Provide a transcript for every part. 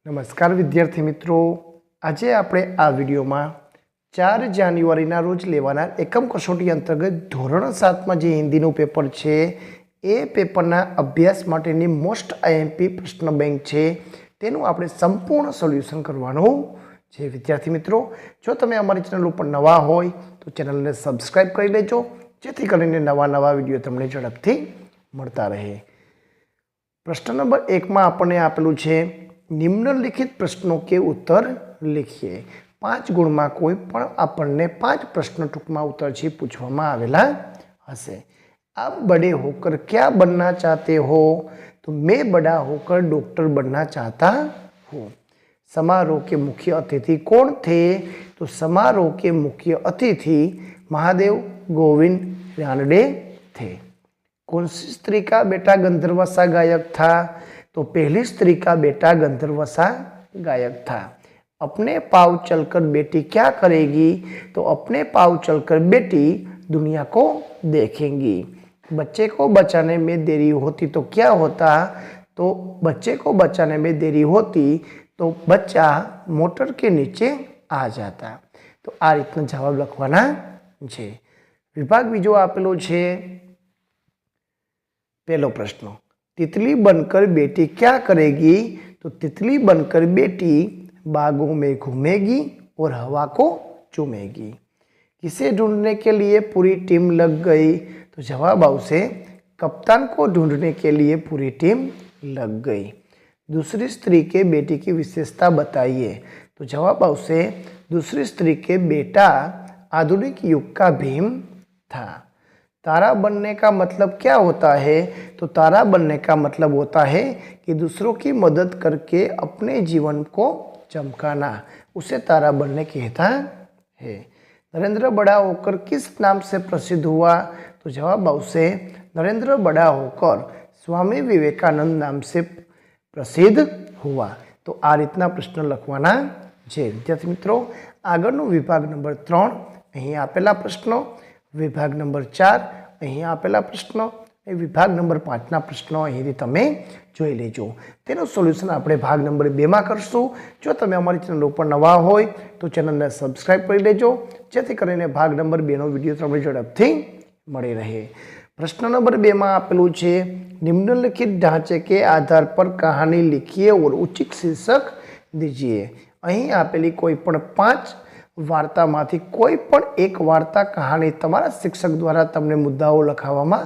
નમસ્કાર વિદ્યાર્થી મિત્રો, આજે આપણે આ વિડીયોમાં 4 જાન્યુઆરીના રોજ લેવાનાર એકમ કસોટી અંતર્ગત ધોરણ 7માં જે હિન્દીનું પેપર છે એ પેપરના અભ્યાસ માટેની મોસ્ટ આઈએમપી પ્રશ્ન બેંક છે તેનું આપણે સંપૂર્ણ સોલ્યુશન કરવાનું છે. વિદ્યાર્થી મિત્રો, જો તમે અમારી ચેનલ ઉપર નવા હોય તો ચેનલને સબસ્ક્રાઈબ કરી લેજો, જેથી કરીને નવા વિડીયો તમને ઝડપથી મળતા રહે. પ્રશ્ન નંબર 1માં આપણને આપેલું છે, निम्नलिखित प्रश्नों के उत्तर लिखिए. 5 गुण में कोई पण आपने 5 प्रश्न टूंक में उत्तर से पूछवामां आवेला हशे. आप बड़े होकर क्या बनना चाहते हो? तो मैं बड़ा होकर डॉक्टर बनना चाहता हूँ. समारोह के मुख्य अतिथि कौन थे? तो समारोह के मुख्य अतिथि महादेव गोविंद रानडे थे. कौन सी स्त्री का बेटा गंधर्वसा गायक था? तो पहली स्त्री का बेटा गंधर्वसा गायक था. अपने पाँव चलकर बेटी क्या करेगी? तो अपने पाँव चलकर बेटी दुनिया को देखेंगी. बच्चे को बचाने में देरी होती तो क्या होता? तो बच्चे को बचाने में देरी होती तो बच्चा मोटर के नीचे आ जाता. तो आ रीतना जवाब लखवाना छे. विभाग बीजो आपेलो छे. पहलो प्रश्न, तितली बनकर बेटी क्या करेगी? तो तितली बनकर बेटी बागों में घूमेगी और हवा को चूमेगी. किसे ढूंढने के लिए पूरी टीम लग गई? तो जवाब आवशे कप्तान को ढूंढने के लिए पूरी टीम लग गई. दूसरी स्त्री के बेटी की विशेषता बताइए. तो जवाब आवशे दूसरी स्त्री के बेटा आधुनिक युग का भीम था. तारा बनने का मतलब क्या होता है? तो तारा बनने का मतलब होता है कि दूसरों की मदद करके अपने जीवन को चमकाना, उसे तारा बनने कहता है. नरेंद्र बड़ा होकर किस नाम से प्रसिद्ध हुआ? तो जवाब आवशे नरेंद्र बड़ा होकर स्वामी विवेकानंद नाम से प्रसिद्ध हुआ. तो आ रीतना प्रश्न लखवाना है. विद्यार्थी मित्रों, आगळनो विभाग नंबर 3 अहीं आपेला प्रश्नों, विभाग नंबर 4 अहीं आपेला प्रश्नों, विभाग नंबर 5 प्रश्नों अहींथी तमे जोई लेजो. तेनुं सोल्यूशन आपणे भाग नंबर 2 में करशुं. जो तमे अमारी चेनल पर नवा होय तो चेनलने सब्सक्राइब करी लेजो, जेथी करीने भाग नंबर 2 नो विडियो तमने झड़पथी मळी रहे. प्रश्न नंबर 2 में आपेलुं छे, निम्नलिखित ढांचे के आधार पर कहानी लिखिए और उचित शीर्षक दीजिए. अहीं आपेली कोईपण 5 वार्तामांथी कोईपण एक वार्ता कहानी तमारा शिक्षक द्वारा तमने मुद्दाओ लखाववामां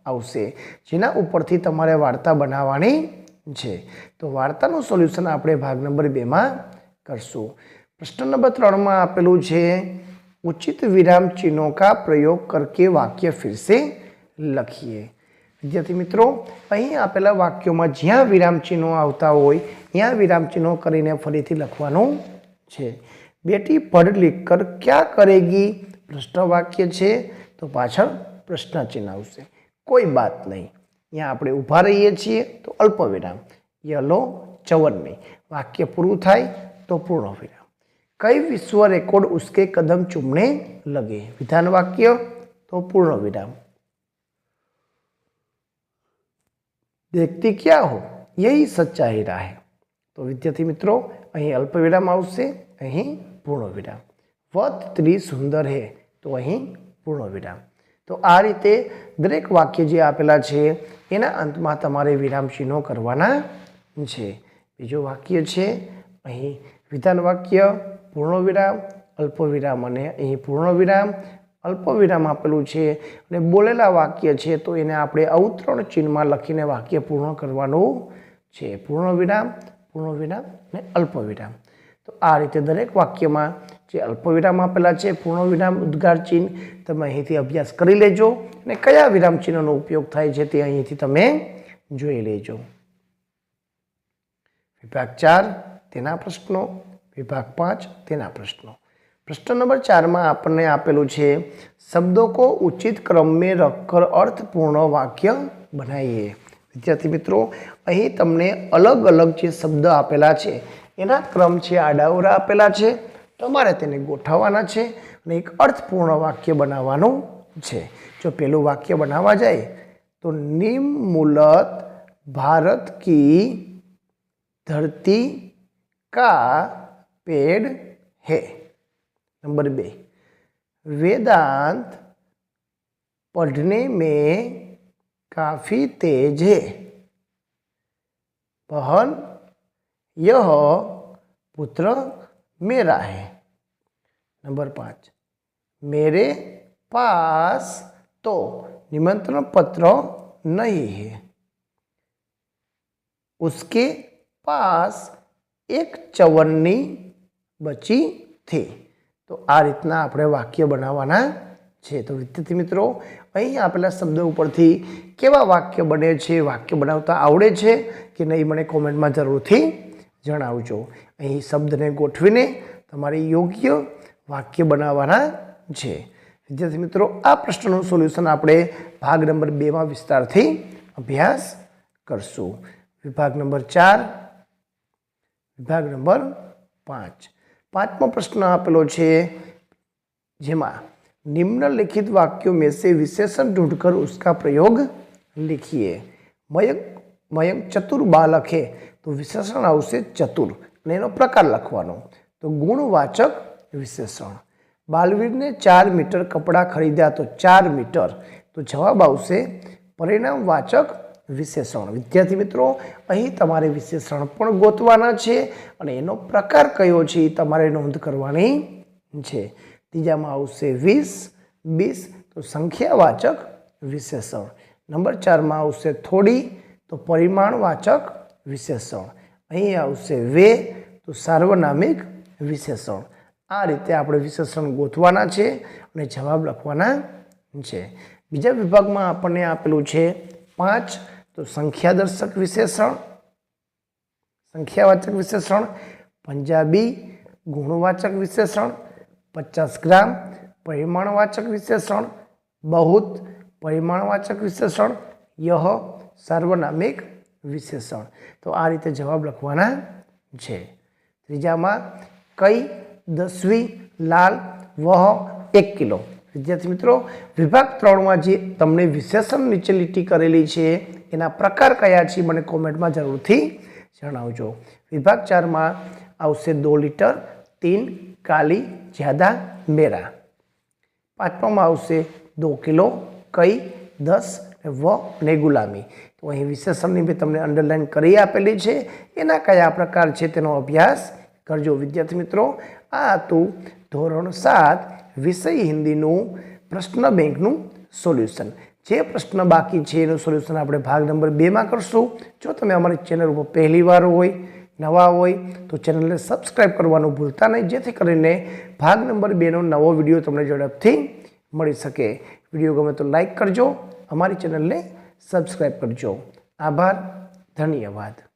आवशे, जेना उपरथी तमारे वार्ता बनाववानी छे. तो वार्तानुं सोल्यूशन आपणे भाग नंबर 2 में करशुं. प्रश्न नंबर 3 में आपेलुं छे, उचित विराम चिन्हों का प्रयोग करके वाक्य फिर से लखिए. विद्यार्थी मित्रों, अहीं आपेला वाक्यों में ज्यां विराम चिन्हों आवता होय त्यां विराम चिन्हों करीने फरीथी लखवानुं छे. बेटी पढ़ लिख कर क्या करेगी? प्रश्न वाक्य छे तो पाछळ प्रश्न चिन्ह आवशे. कोई बात नहीं, यहाँ आपणे ऊभा रहीए छीए तो अल्प विराम, यलो चवन नहीं, वाक्य पूरुं थाय तो पूर्ण विराम. कई विश्व रेकॉर्ड उसके कदम चूमने लगे? विधान वाक्य तो पूर्ण विराम. देखती क्या हो, यही सच्चाई राह है. तो विद्यार्थी मित्रों, अहीं अल्प विराम आवशे, अहीं पूर्ण विराम. वह तितली सुंदर है, तो अहीं पूर्ण विराम. तो आ रीते दरेक वाक्य जे आपेला छे एना अंतमां तमारे विराम चिन्हों करवाना छे. बीजो वाक्य छे अहीं विधान वाक्य, पूर्ण विराम, अल्प विराम अने अहीं पूर्ण विराम. अल्प विराम आपेलुं छे अने बोलेला वाक्य छे तो एने आपणे अवतरण चिन्हमां लखीने वाक्य पूर्ण करवानुं छे. पूर्ण विराम अने अल्प विराम. तो आ रीते दरेक वाक्य में जे अल्प विराम आपेला छे, पूर्ण विराम, उद्गार चिन्ह तमे अहींथी अभ्यास करी लेजो अने कया विराम चिन्हनो उपयोग थाय छे ते अहींथी तमे जोई लेजो. विभाग 4 तेना प्रश्नों, विभाग 5 तेना प्रश्नों. प्रश्न नंबर 4 में आपने आपेलू छे, शब्दों को उचित क्रम में रखकर अर्थपूर्ण वाक्य बनाइए. विद्यार्थी मित्रों, अहीं तमने अलग अलग जे शब्द आपेला छे एना क्रम छे आडाअवळा आपेला छे, तमारे तेने गोठववाना छे अने एक अर्थपूर्ण वाक्य बनाववानुं छे. जो पहेलुं वाक्य बनावा जाए तो निम्नमूलत भारत की धरती का पेड़ है। नंबर 2, वेदांत पढ़ने में काफ़ी तेज है। बहन, यह पुत्र मेरा है। नंबर 5, मेरे पास तो निमंत्रण पत्र नहीं है, उसके पास एक चवन्नी बची थी। तो आ रीतना આપણે વાક્ય બનાવવાના છે। તો વિદ્યાર્થી મિત્રો, અહીં આપેલા શબ્દો ઉપરથી કેવા વાક્ય બને છે, વાક્ય બનાવતા આવડે છે કે નહીં, મને કોમેન્ટમાં જરૂરથી જણાવજો। અહીં શબ્દને ગોઠવીને તમારે યોગ્ય વાક્ય બનાવવાના છે। વિદ્યાર્થી મિત્રો, આ પ્રશ્નનું સોલ્યુશન આપણે ભાગ નંબર 2 માં વિસ્તારથી અભ્યાસ કરશું। વિભાગ નંબર 4, વિભાગ નંબર 5। 5મો પ્રશ્ન આપેલો છે, જેમાં निम्नलिखित वाक्यों में से विशेषण ढूंढकर उसका प्रयोग लिखिए। मयंक चतुर बालक है, तो विशेषण आवशे चतुर અને એનો પ્રકાર લખવાનો। તો ગુણવાચક વિશેષણ। બાલવીર ने 4 मीटर कपड़ा खरीदा, तो 4 मीटर, तो जवाब आवशे परिणामवाचक विशेषण। विद्यार्थी मित्रों, અહીં તમારે વિશેષણ પણ ગોતવાના છે અને એનો પ્રકાર કયો છે એ તમારે નોંધ કરવાની છે। ત્રીજામાં આવશે 20, તો સંખ્યાવાચક વિશેષણ। નંબર 4માં આવશે થોડી, તો પરિમાણવાચક વિશેષણ। અહીં આવશે વે, તો સાર્વનામિક વિશેષણ। આ રીતે આપણે વિશેષણ ગોતવાના છે અને જવાબ લખવાના છે। બીજા વિભાગમાં આપણને આપેલું છે 5, तो संख्यादर्शक विशेषण, संख्यावाचक विशेषण। पंजाबी गुणवाचक विशेषण। 50 ग्राम परिमाणवाचक विशेषण। बहुत परिमाणवाचक विशेषण। यह सार्वनामिक विशेषण। तो आ रीते जवाब लखवाना छे। त्रीजामां कई 10वीं लाल वह 1 किलो। विद्यार्थी मित्रों, विभाग 3 में जे तमने विशेषण नीचे લીટી करेली छे एना प्रकार कया छे मने कॉमेंटमां जरूरथी जणावजो। विभाग 4 में आवशे 2 लीटर, 3 काली ज्यादा मेरा। 5मां में आवशे 2 किलो, कई 10 व ने गुलामी। तो अहीं विशेषणनी भी तमने अंडरलाइन करी आपेली छे, एना कया प्रकार छे तेनो अभ्यास करजो। विद्यार्थी मित्रों, आ हतुं धोरण 7 विषय हिंदीનું प्रश्न બેંકનું સોલ્યુશન। જે પ્રશ્ન બાકી છે એનું સોલ્યુશન આપણે ભાગ નંબર 2 માં કરશું। જો તમે અમારી ચેનલ ઉપર પહેલી વાર હોય, નવા હોય, તો ચેનલને સબસ્ક્રાઇબ કરવાનું ભૂલતા નહીં, જેથી કરીને ભાગ નંબર 2 નો નવો વિડીયો તમને ઝડપથી મળી શકે। વિડીયો ગમે તો લાઈક કરજો, અમારી ચેનલને સબસ્ક્રાઇબ કરજો। આભાર, ધન્યવાદ।